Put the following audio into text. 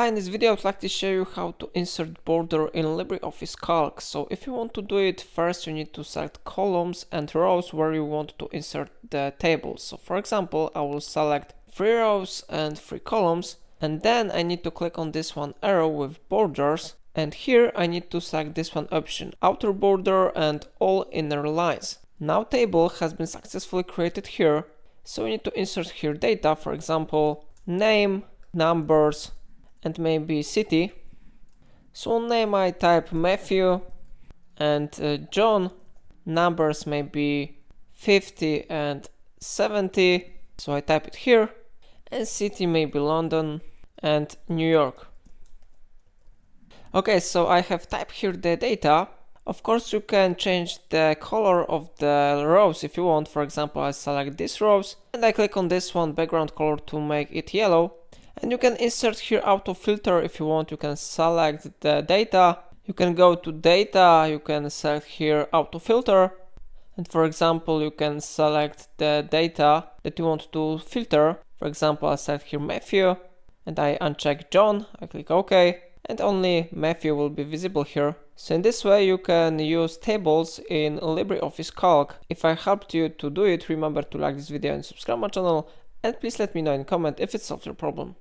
Hi, in this video I would like to show you how to insert border in LibreOffice Calc. So if you want to do it, first you need to select columns and rows where you want to insert the tables. So for example, I will select 3 rows and 3 columns, and then I need to click on this one arrow with borders, and here I need to select this one option, outer border and all inner lines. Now table has been successfully created here, so we need to insert here data, for example, name, numbers, and maybe city. So name I type Matthew, and John, numbers maybe 50 and 70, so I type it here, and city maybe London and New York. Okay, so I have typed here the data. Of course you can change the color of the rows if you want. For example, I select these rows and I click on this one background color to make it yellow. And you can insert here auto filter if you want. You can select the data, you can go to data, you can select here auto filter, and for example you can select the data that you want to filter. For example, I select here Matthew and I uncheck John, I click OK, and only Matthew will be visible here. So in this way you can use tables in LibreOffice Calc. If I helped you to do it, remember to like this video and subscribe my channel, and please let me know in comment if it solved your problem.